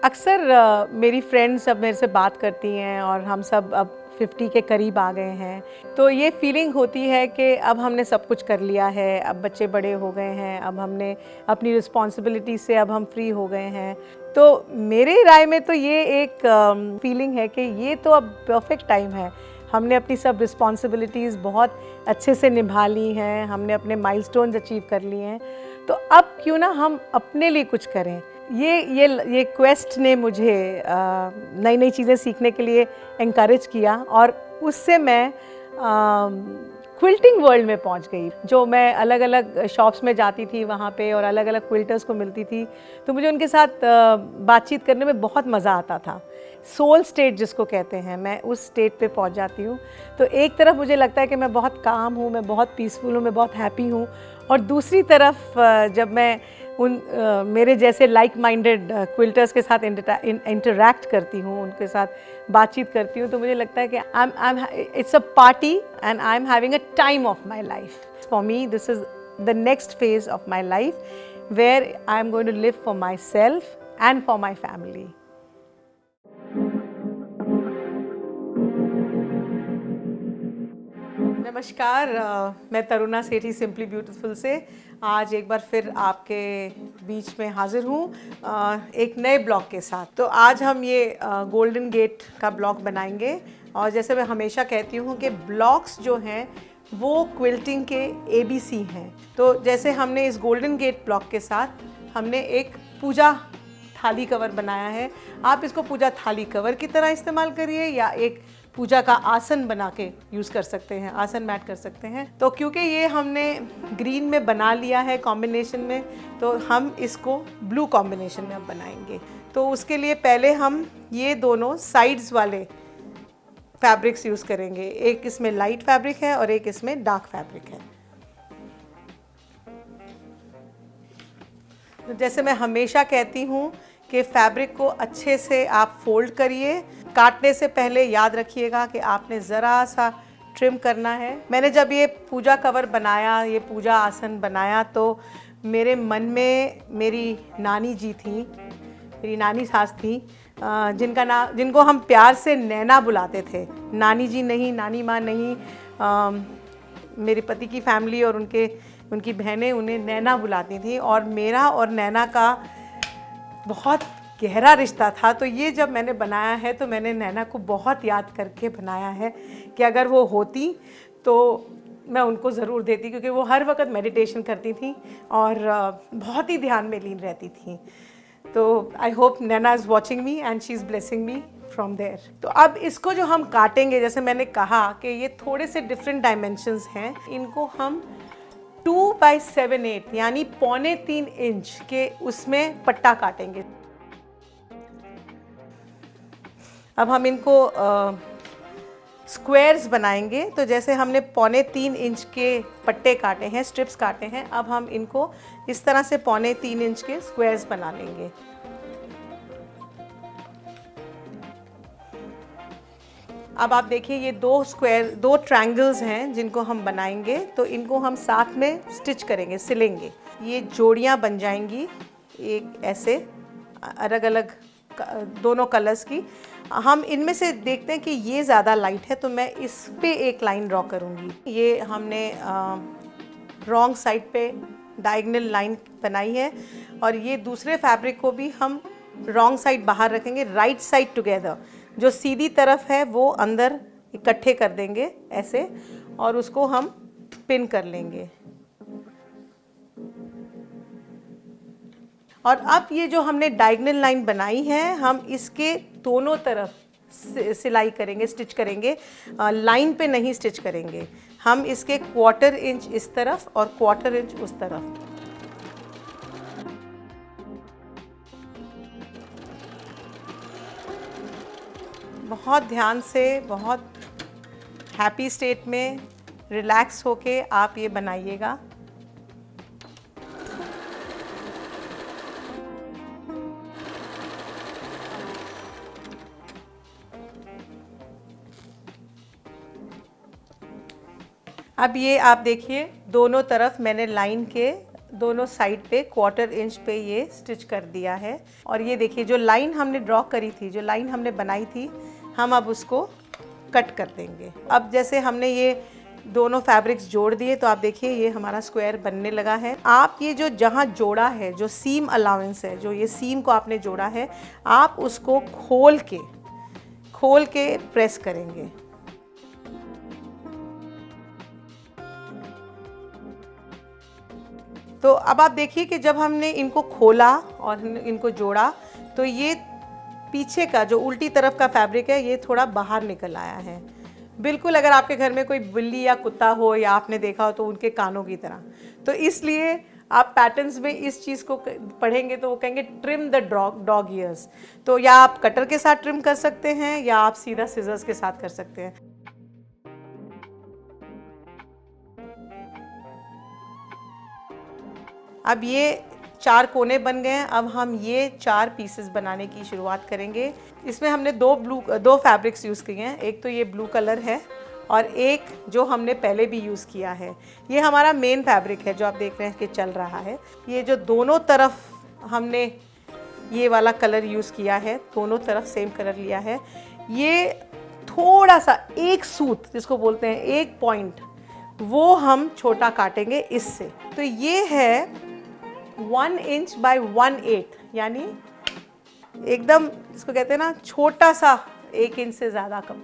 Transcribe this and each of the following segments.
अक्सर मेरी फ्रेंड्स अब मेरे से बात करती हैं और हम सब अब 50 के करीब आ गए हैं, तो ये फीलिंग होती है कि अब हमने सब कुछ कर लिया है, अब बच्चे बड़े हो गए हैं, अब हमने अपनी रिस्पॉन्सिबिलिटी से अब हम फ्री हो गए हैं। तो मेरे राय में तो ये एक फीलिंग है कि ये तो अब परफेक्ट टाइम है। हमने अपनी सब रिस्पॉन्सिबिलिटीज़ बहुत अच्छे से निभा ली हैं, हमने अपने माइलस्टोन्स अचीव कर लिए हैं, तो अब क्यों ना हम अपने लिए कुछ करें। ये क्वेस्ट ने मुझे नई नई चीज़ें सीखने के लिए एनकरेज किया और उससे मैं क्विल्टिंग वर्ल्ड में पहुंच गई। जो मैं अलग अलग शॉप्स में जाती थी वहाँ पे और अलग अलग क्विल्टर्स को मिलती थी, तो मुझे उनके साथ बातचीत करने में बहुत मज़ा आता था। सोल स्टेट जिसको कहते हैं, मैं उस स्टेट पे पहुंच जाती हूँ। तो एक तरफ मुझे लगता है कि मैं बहुत काम हूँ, मैं बहुत पीसफुल हूँ, मैं बहुत हैप्पी हूँ, और दूसरी तरफ जब मैं उन मेरे जैसे लाइक माइंडेड क्विल्टर्स के साथ इंटरैक्ट करती हूँ, उनके साथ बातचीत करती हूँ, तो मुझे लगता है कि it's a party and I am having a time of my life. For me this is the next phase of my life where I am going to live for myself and for my family. नमस्कार, मैं तरुणा सेठी simply beautiful से आज एक बार फिर आपके बीच में हाजिर हूँ एक नए ब्लॉग के साथ। तो आज हम ये गोल्डन गेट का ब्लॉग बनाएंगे, और जैसे मैं हमेशा कहती हूँ कि ब्लॉग्स जो हैं वो क्विल्टिंग के ABC हैं। तो जैसे हमने इस गोल्डन गेट ब्लॉग के साथ हमने एक पूजा थाली कवर बनाया है। आप इसको पूजा थाली कवर की तरह इस्तेमाल करिए या एक पूजा का आसन बना के यूज़ कर सकते हैं, आसन मैट कर सकते हैं। तो क्योंकि ये हमने ग्रीन में बना लिया है कॉम्बिनेशन में, तो हम इसको ब्लू कॉम्बिनेशन में अब बनाएंगे। तो उसके लिए पहले हम ये दोनों साइड्स वाले फैब्रिक्स यूज़ करेंगे। एक इसमें लाइट फैब्रिक है और एक इसमें डार्क फैब्रिक है। तो जैसे मैं हमेशा कहती हूँ कि फैब्रिक को अच्छे से आप फोल्ड करिए। काटने से पहले याद रखिएगा कि आपने ज़रा सा ट्रिम करना है। मैंने जब ये पूजा कवर बनाया, ये पूजा आसन बनाया, तो मेरे मन में मेरी नानी जी थी, मेरी नानी सास थी, जिनको हम प्यार से नैना बुलाते थे। नानी जी नहीं, नानी माँ नहीं, मेरे पति की फैमिली और उनकी बहनें उन्हें नैना बुलाती थी, और मेरा और नैना का बहुत गहरा रिश्ता था। तो ये जब मैंने बनाया है तो मैंने नैना को बहुत याद करके बनाया है कि अगर वो होती तो मैं उनको ज़रूर देती, क्योंकि वो हर वक्त मेडिटेशन करती थी और बहुत ही ध्यान में लीन रहती थी। तो I hope Naina is watching me and she is blessing me from there. तो अब इसको जो हम काटेंगे, जैसे मैंने कहा कि ये थोड़े से डिफरेंट डायमेंशंस हैं, इनको हम 2/7/8 यानी 3.25 इंच के उसमें पट्टा काटेंगे। अब हम इनको स्क्वायर्स बनाएंगे। तो जैसे हमने 3.25 इंच के पट्टे काटे हैं, स्ट्रिप्स काटे हैं, अब हम इनको इस तरह से 3.25 इंच के स्क्वायर्स बना लेंगे। अब आप देखिए, ये दो ट्रायंगल्स हैं जिनको हम बनाएंगे, तो इनको हम साथ में स्टिच करेंगे, सिलेंगे। ये जोड़ियाँ बन जाएंगी एक ऐसे अलग अलग दोनों कलर्स की। हम इनमें से देखते हैं कि ये ज़्यादा लाइट है, तो मैं इस पे एक लाइन ड्रॉ करूँगी। ये हमने रॉन्ग साइड पे डायगोनल लाइन बनाई है, और ये दूसरे फैब्रिक को भी हम रॉन्ग साइड बाहर रखेंगे, राइट साइड टुगेदर। जो सीधी तरफ है वो अंदर इकट्ठे कर देंगे ऐसे, और उसको हम पिन कर लेंगे। और अब ये जो हमने डायगोनल लाइन बनाई है, हम इसके दोनों तरफ सिलाई करेंगे, स्टिच करेंगे, लाइन पे नहीं स्टिच करेंगे। हम इसके 1/4 इंच इस तरफ और 1/4 इंच उस तरफ। बहुत ध्यान से, बहुत हैप्पी स्टेट में रिलैक्स होके आप ये बनाइएगा। अब ये आप देखिए, दोनों तरफ मैंने लाइन के दोनों साइड पे 1/4 इंच पे ये स्टिच कर दिया है। और ये देखिए जो लाइन हमने ड्रॉ करी थी, जो लाइन हमने बनाई थी, हम अब उसको कट कर देंगे। अब जैसे हमने ये दोनों फैब्रिक्स जोड़ दिए तो आप देखिए ये हमारा स्क्वायर बनने लगा है। आप ये जो जहाँ जोड़ा है, जो सीम अलाउंस है, जो ये सीम को आपने जोड़ा है, आप उसको खोल के प्रेस करेंगे। तो अब आप देखिए कि जब हमने इनको खोला और इनको जोड़ा तो ये पीछे का जो उल्टी तरफ का फैब्रिक है ये थोड़ा बाहर निकल आया है, बिल्कुल अगर आपके घर में कोई बिल्ली या कुत्ता हो या आपने देखा हो तो उनके कानों की तरह। तो इसलिए आप पैटर्न्स में इस चीज़ को पढ़ेंगे तो वो कहेंगे ट्रिम द डॉग ईयर्स। तो या आप कटर के साथ ट्रिम कर सकते हैं या आप सीधा सिजर्स के साथ कर सकते हैं। अब ये 4 कोने बन गए हैं। अब हम ये 4 पीसेस बनाने की शुरुआत करेंगे। इसमें हमने दो फैब्रिक्स यूज़ किए हैं। एक तो ये ब्लू कलर है और एक जो हमने पहले भी यूज़ किया है। ये हमारा मेन फैब्रिक है जो आप देख रहे हैं कि चल रहा है। ये जो दोनों तरफ हमने ये वाला कलर यूज़ किया है, दोनों तरफ सेम कलर लिया है। ये थोड़ा सा एक सूत जिसको बोलते हैं, एक पॉइंट, वो हम छोटा काटेंगे इससे। तो ये है 1 इंच बाय 1/8, यानी एकदम इसको कहते हैं ना छोटा सा, 1 इंच से ज़्यादा कम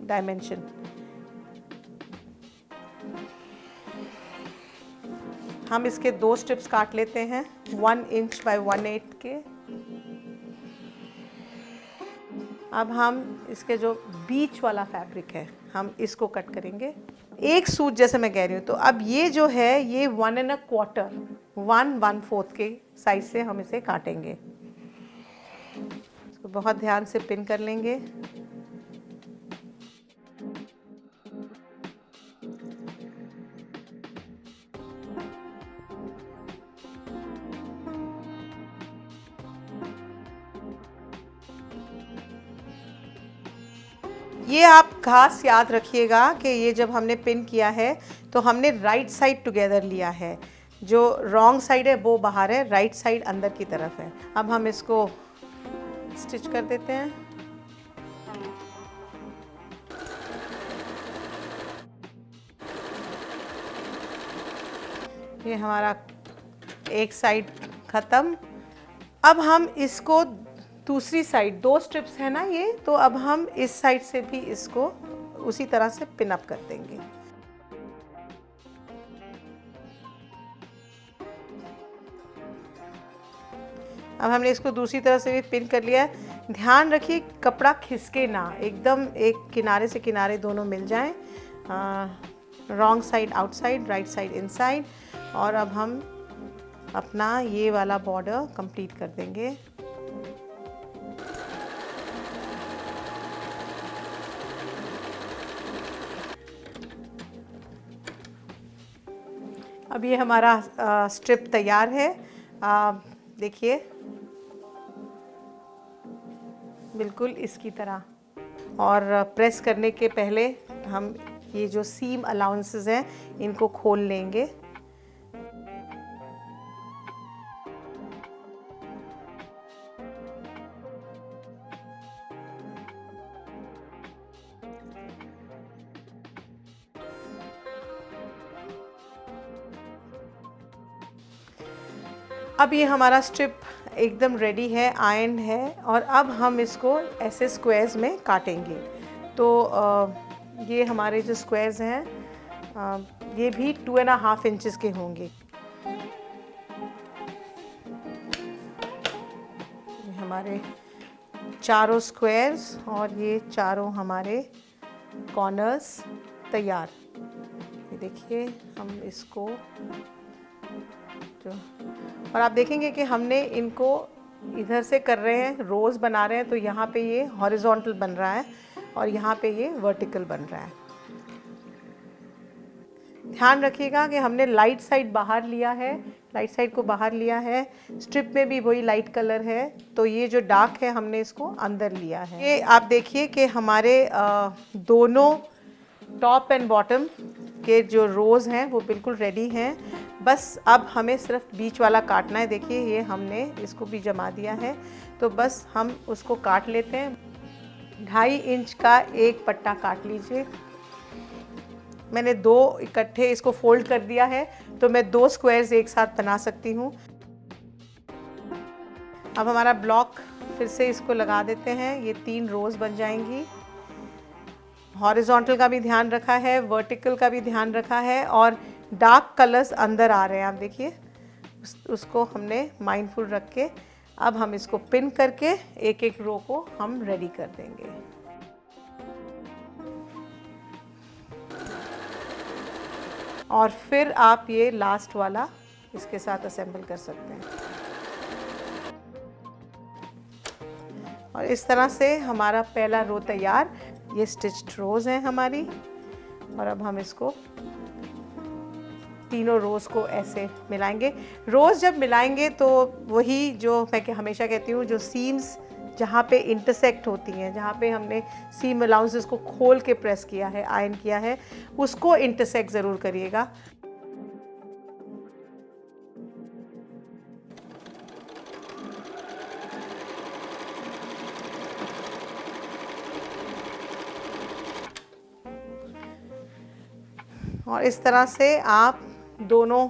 डायमेंशन। हम इसके 2 स्ट्रिप्स काट लेते हैं 1 इंच बाय 1/8 के। अब हम इसके जो बीच वाला फैब्रिक है हम इसको कट करेंगे, एक सूट जैसे मैं कह रही हूँ। तो अब ये जो है ये 1 1/4, 1/4 के साइज से हम इसे काटेंगे। इसको बहुत ध्यान से पिन कर लेंगे। ये आप खास याद रखिएगा कि ये जब हमने पिन किया है तो हमने राइट साइड टुगेदर लिया है, जो रॉन्ग साइड है वो बाहर है, राइट साइड अंदर की तरफ है। अब हम इसको स्टिच कर देते हैं। ये हमारा एक साइड ख़त्म। अब हम इसको दूसरी साइड, 2 स्ट्रिप्स है ना ये, तो अब हम इस साइड से भी इसको उसी तरह से पिन अप कर देंगे। अब हमने इसको दूसरी तरफ से भी पिन कर लिया है। ध्यान रखिए कपड़ा खिसके ना, एकदम एक किनारे से किनारे दोनों मिल जाएं। Wrong side outside, right side inside. और अब हम अपना ये वाला बॉर्डर कंप्लीट कर देंगे। अब ये हमारा स्ट्रिप तैयार है। देखिए बिल्कुल इसकी तरह। और प्रेस करने के पहले हम ये जो सीम अलाउंसेस हैं इनको खोल लेंगे। अब ये हमारा स्ट्रिप एकदम रेडी है, आयरन है। और अब हम इसको ऐसे स्क्वायर्स में काटेंगे। तो ये हमारे जो स्क्वायर्स हैं ये भी 2.5 इंचेस के होंगे। ये हमारे चारों स्क्वायर्स और ये चारों हमारे कॉर्नर्स तैयार। ये देखिए हम इसको और आप देखेंगे कि हमने इनको इधर से कर रहे हैं, रोज बना रहे हैं, तो यहाँ पे ये हॉरिजॉन्टल बन रहा है और यहाँ पे ये वर्टिकल बन रहा है। ध्यान रखिएगा कि हमने लाइट साइड बाहर लिया है, लाइट साइड को बाहर लिया है। स्ट्रिप में भी वही लाइट कलर है, तो ये जो डार्क है हमने इसको अंदर लिया है। ये आप देखिए कि हमारे दोनों टॉप एंड बॉटम के जो रोज़ हैं वो बिल्कुल रेडी हैं। बस अब हमें सिर्फ बीच वाला काटना है। देखिए ये हमने इसको भी जमा दिया है, तो बस हम उसको काट लेते हैं। 2.5 इंच का एक पट्टा काट लीजिए। मैंने 2 इकट्ठे इसको फोल्ड कर दिया है, तो मैं 2 स्क्वायर्स एक साथ बना सकती हूँ। अब हमारा ब्लॉक फिर से इसको लगा देते हैं। ये 3 रोज़ बन जाएंगी। हॉरिजॉन्टल का भी ध्यान रखा है, वर्टिकल का भी ध्यान रखा है, और डार्क कलर्स अंदर आ रहे हैं। आप देखिए उसको हमने माइंडफुल रख के अब हम इसको पिन करके एक एक रो को हम रेडी कर देंगे। और फिर आप ये लास्ट वाला इसके साथ असेंबल कर सकते हैं। और इस तरह से हमारा पहला रो तैयार। ये स्टिच्ड रोज़ हैं हमारी, और अब हम इसको तीनों रोज़ को ऐसे मिलाएंगे। रोज़ जब मिलाएंगे तो वही जो मैं हमेशा कहती हूँ, जो सीम्स जहाँ पे इंटरसेक्ट होती हैं, जहाँ पे हमने सीम अलाउंसेस को खोल के प्रेस किया है, आयरन किया है, उसको इंटरसेक्ट ज़रूर करिएगा। और इस तरह से आप दोनों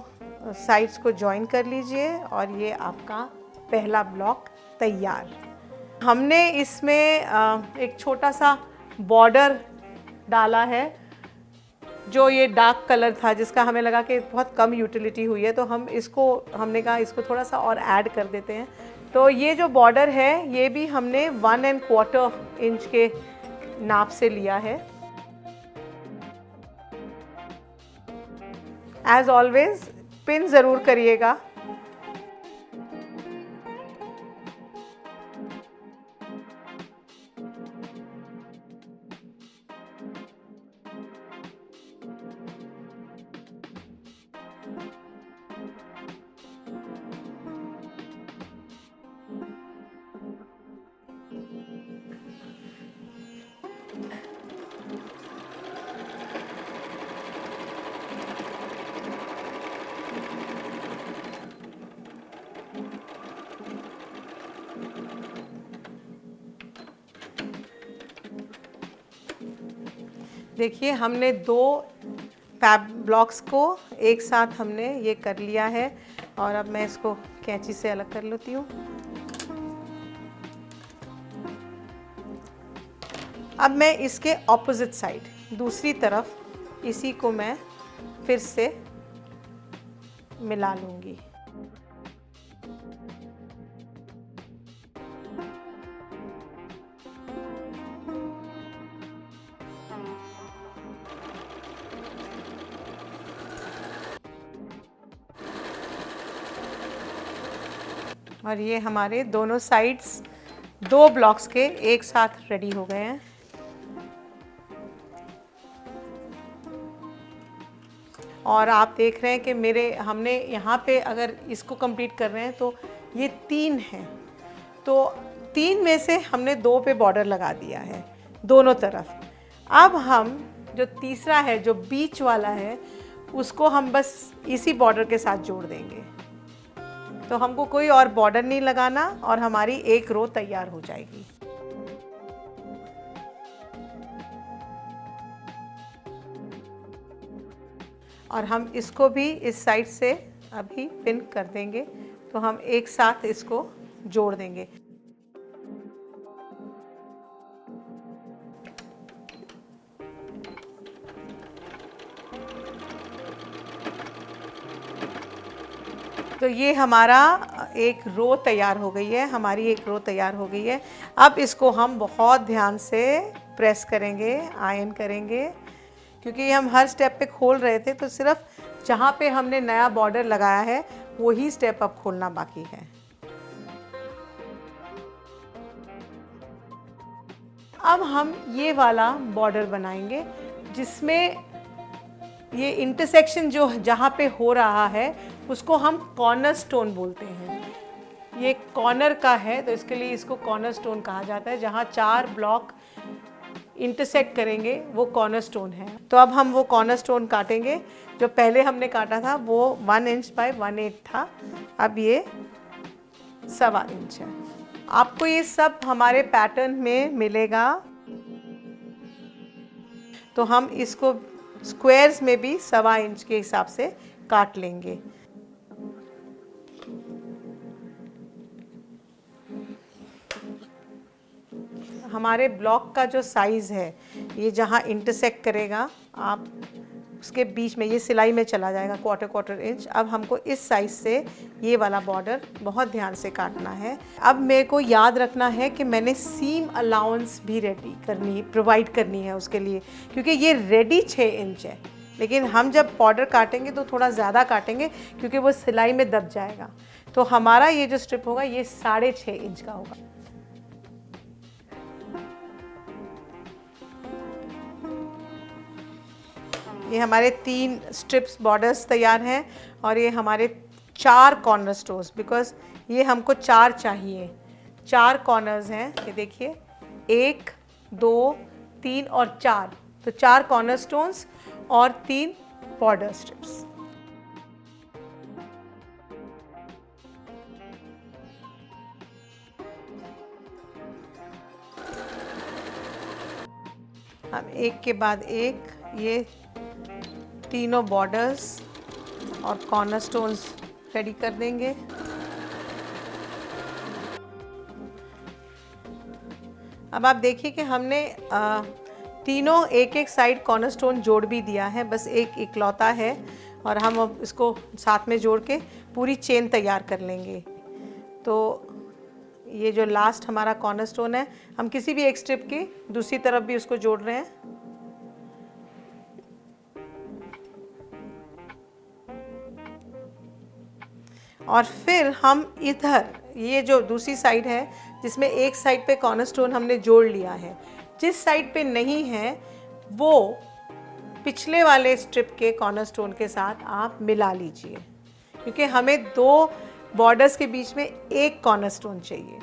साइड्स को जॉइन कर लीजिए, और ये आपका पहला ब्लॉक तैयार। हमने इसमें एक छोटा सा बॉर्डर डाला है, जो ये डार्क कलर था, जिसका हमें लगा कि बहुत कम यूटिलिटी हुई है, तो हमने कहा इसको थोड़ा सा और ऐड कर देते हैं। तो ये जो बॉर्डर है ये भी हमने 1 1/4 इंच के नाप से लिया है। एज ऑलवेज पिन ज़रूर करिएगा। देखिए हमने 2 फैब ब्लॉक्स को एक साथ हमने ये कर लिया है, और अब मैं इसको कैंची से अलग कर लेती हूँ। अब मैं इसके ऑपोजिट साइड दूसरी तरफ इसी को मैं फिर से मिला लूँगी। और ये हमारे दोनों साइड्स 2 ब्लॉक्स के एक साथ रेडी हो गए हैं। और आप देख रहे हैं कि हमने यहाँ पे अगर इसको कंप्लीट कर रहे हैं तो ये 3 हैं, तो 3 में से हमने 2 पे बॉर्डर लगा दिया है दोनों तरफ। अब हम जो तीसरा है, जो बीच वाला है, उसको हम बस इसी बॉर्डर के साथ जोड़ देंगे। तो हमको कोई और बॉर्डर नहीं लगाना, और हमारी एक रो तैयार हो जाएगी। और हम इसको भी इस साइड से अभी पिन कर देंगे, तो हम एक साथ इसको जोड़ देंगे। तो ये हमारा एक रो तैयार हो गई है, हमारी एक रो तैयार हो गई है। अब इसको हम बहुत ध्यान से प्रेस करेंगे, आयरन करेंगे, क्योंकि ये हम हर स्टेप पे खोल रहे थे, तो सिर्फ जहाँ पे हमने नया बॉर्डर लगाया है वही स्टेप अब खोलना बाकी है। अब हम ये वाला बॉर्डर बनाएंगे, जिसमें ये इंटरसेक्शन जो जहाँ पे हो रहा है उसको हम कॉर्नर स्टोन बोलते हैं। ये कॉर्नर का है, तो इसके लिए इसको कॉर्नर स्टोन कहा जाता है, जहाँ 4 ब्लॉक इंटरसेक्ट करेंगे वो कॉर्नरस्टोन है। तो अब हम वो कॉर्नरस्टोन काटेंगे। जो पहले हमने काटा था वो 1 इंच बाय 1/8 था, अब ये 1.25 इंच है। आपको ये सब हमारे पैटर्न में मिलेगा। तो हम इसको स्क्वायर्स में भी 1.25 इंच के हिसाब से काट लेंगे। हमारे ब्लॉक का जो साइज़ है, ये जहाँ इंटरसेक्ट करेगा आप उसके बीच में, ये सिलाई में चला जाएगा 1/4 इंच। अब हमको इस साइज़ से ये वाला बॉर्डर बहुत ध्यान से काटना है। अब मेरे को याद रखना है कि मैंने सीम अलाउंस भी प्रोवाइड करनी है उसके लिए, क्योंकि ये रेडी 6 इंच है, लेकिन हम जब बॉर्डर काटेंगे तो थोड़ा ज़्यादा काटेंगे क्योंकि वो सिलाई में दब जाएगा। तो हमारा ये जो स्ट्रिप होगा ये 6.5 इंच का होगा। ये हमारे 3 स्ट्रिप्स बॉर्डर्स तैयार हैं और ये हमारे 4 कॉर्नर स्टोन्स, बिकॉज ये हमको 4 चाहिए। 4 कॉर्नर्स हैं, ये देखिए 1 2 3 और 4, तो 4 कॉर्नर स्टोन्स और 3 बॉर्डर स्ट्रिप्स। हम एक के बाद एक ये तीनों बॉर्डर्स और कॉर्नर स्टोन्स रेडी कर देंगे। अब आप देखिए कि हमने तीनों एक एक साइड कॉर्नर स्टोन जोड़ भी दिया है, बस एक इकलौता है और हम अब इसको साथ में जोड़ के पूरी चेन तैयार कर लेंगे। तो ये जो लास्ट हमारा कॉर्नर स्टोन है, हम किसी भी एक स्ट्रिप की दूसरी तरफ भी उसको जोड़ रहे हैं। और फिर हम इधर ये जो दूसरी साइड है जिसमें एक साइड पे कॉर्नर स्टोन हमने जोड़ लिया है, जिस साइड पे नहीं है वो पिछले वाले स्ट्रिप के कॉर्नर स्टोन के साथ आप मिला लीजिए, क्योंकि हमें 2 बॉर्डर्स के बीच में एक कॉर्नर स्टोन चाहिए।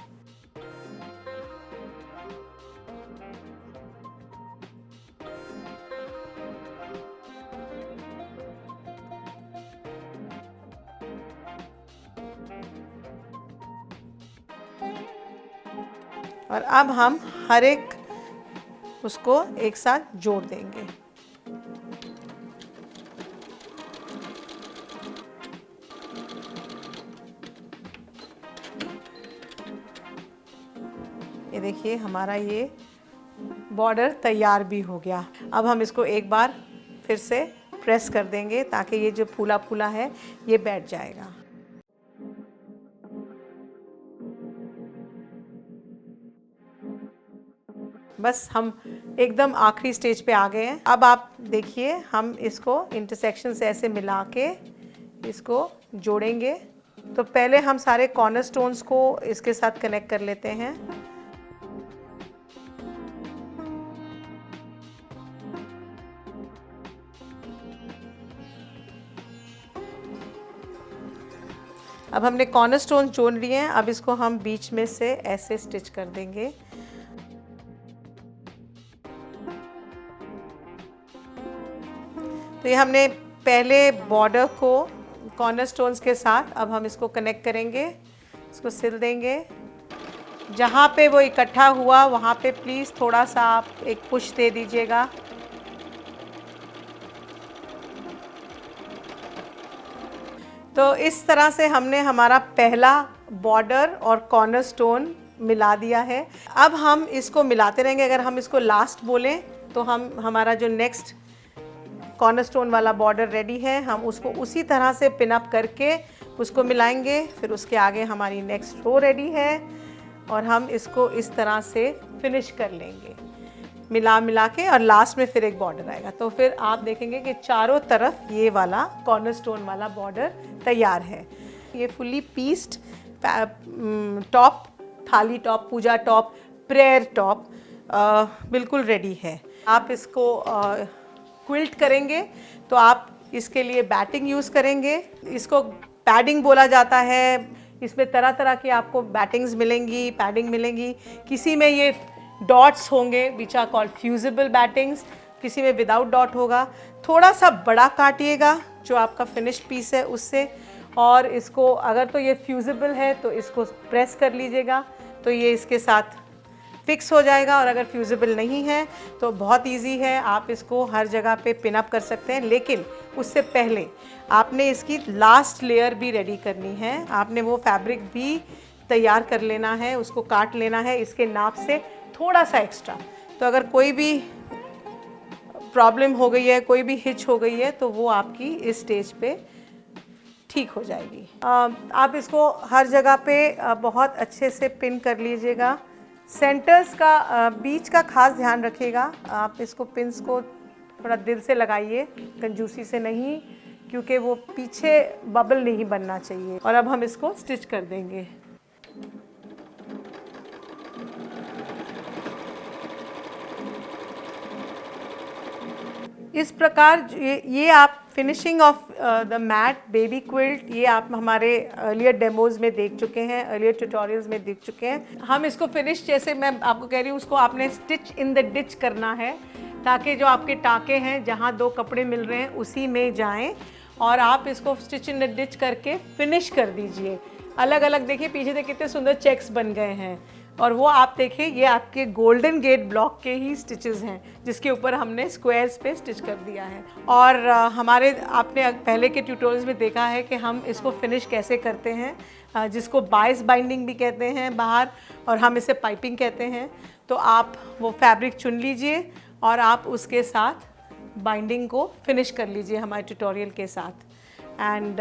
और अब हम हर एक उसको एक साथ जोड़ देंगे। ये देखिए हमारा ये बॉर्डर तैयार भी हो गया। अब हम इसको एक बार फिर से प्रेस कर देंगे ताकि ये जो फूला फूला है ये बैठ जाएगा। बस हम एकदम आखिरी स्टेज पे आ गए हैं। अब आप देखिए हम इसको इंटरसेक्शन से ऐसे मिला के इसको जोड़ेंगे। तो पहले हम सारे कॉर्नर स्टोन्स को इसके साथ कनेक्ट कर लेते हैं। अब हमने कॉर्नर स्टोन जोड़ लिए हैं, अब इसको हम बीच में से ऐसे स्टिच कर देंगे। तो ये हमने पहले बॉर्डर को कॉर्नर स्टोन्स के साथ, अब हम इसको कनेक्ट करेंगे, इसको सिल देंगे। जहाँ पे वो इकट्ठा हुआ वहाँ पे प्लीज़ थोड़ा सा आप एक पुश दे दीजिएगा। तो इस तरह से हमने हमारा पहला बॉर्डर और कॉर्नर स्टोन मिला दिया है। अब हम इसको मिलाते रहेंगे। अगर हम इसको लास्ट बोलें तो हमारा जो नेक्स्ट कॉर्नर स्टोन वाला बॉर्डर रेडी है, हम उसको उसी तरह से पिन अप करके उसको मिलाएंगे। फिर उसके आगे हमारी नेक्स्ट रो रेडी है और हम इसको इस तरह से फिनिश कर लेंगे मिला के, और लास्ट में फिर एक बॉर्डर आएगा। तो फिर आप देखेंगे कि चारों तरफ ये वाला कॉर्नर स्टोन वाला बॉर्डर तैयार है। ये फुली पीस्ड टॉप, थाली टॉप, पूजा टॉप, प्रेयर टॉप बिल्कुल रेडी है। आप इसको क्विल्ट करेंगे तो आप इसके लिए बैटिंग यूज़ करेंगे। इसको पैडिंग बोला जाता है। इसमें तरह तरह की आपको बैटिंग्स मिलेंगी, पैडिंग मिलेंगी। किसी में ये डॉट्स होंगे विच आर कॉल्ड फ्यूजिबल बैटिंग्स, किसी में विदाउट डॉट होगा। थोड़ा सा बड़ा काटिएगा जो आपका फिनिश पीस है उससे, और इसको अगर तो ये फ्यूजिबल है तो इसको प्रेस कर लीजिएगा तो ये इसके साथ फिक्स हो जाएगा, और अगर फ्यूजिबल नहीं है तो बहुत इजी है, आप इसको हर जगह पे पिन अप कर सकते हैं। लेकिन उससे पहले आपने इसकी लास्ट लेयर भी रेडी करनी है, आपने वो फैब्रिक भी तैयार कर लेना है, उसको काट लेना है इसके नाप से थोड़ा सा एक्स्ट्रा। तो अगर कोई भी प्रॉब्लम हो गई है, कोई भी हिच हो गई है, तो वो आपकी इस स्टेज पे ठीक हो जाएगी। आप इसको हर जगह पे बहुत अच्छे से पिन कर लीजिएगा। सेंटर्स का बीच का खास ध्यान रखिएगा, आप इसको पिंस को थोड़ा दिल से लगाइए, कंजूसी से नहीं, क्योंकि वो पीछे बबल नहीं बनना चाहिए। और अब हम इसको स्टिच कर देंगे। इस प्रकार ये आप finishing of the mat baby quilt, ये आप हमारे अर्लियर डेमोज में देख चुके हैं, अर्लियर ट्यूटोरियल्स में देख चुके हैं। हम इसको फिनिश, जैसे मैं आपको कह रही हूँ, उसको आपने स्टिच इन द डिच करना है, ताकि जो आपके टाँके हैं जहाँ दो कपड़े मिल रहे हैं उसी में जाएं, और आप इसको स्टिच इन द डिच करके फिनिश कर दीजिए। अलग अलग देखिए पीछे से कितने सुंदर चेक्स बन गए हैं, और वो आप देखिए ये आपके गोल्डन गेट ब्लॉक के ही स्टिचेस हैं जिसके ऊपर हमने स्क्वायर्स पे स्टिच कर दिया है। और हमारे आपने पहले के ट्यूटोरियल्स में देखा है कि हम इसको फिनिश कैसे करते हैं, जिसको बाइस बाइंडिंग भी कहते हैं बाहर, और हम इसे पाइपिंग कहते हैं। तो आप वो फैब्रिक चुन लीजिए और आप उसके साथ बाइंडिंग को फिनिश कर लीजिए हमारे ट्यूटोरियल के साथ। And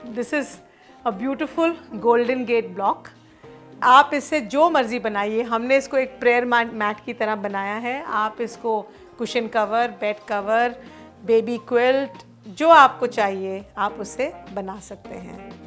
this is a beautiful golden gate block. आप इससे जो मर्ज़ी बनाइए, हमने इसको एक प्रेयर मैट की तरह बनाया है। आप इसको cushion cover, bed cover, baby quilt, जो आपको चाहिए आप उसे बना सकते हैं।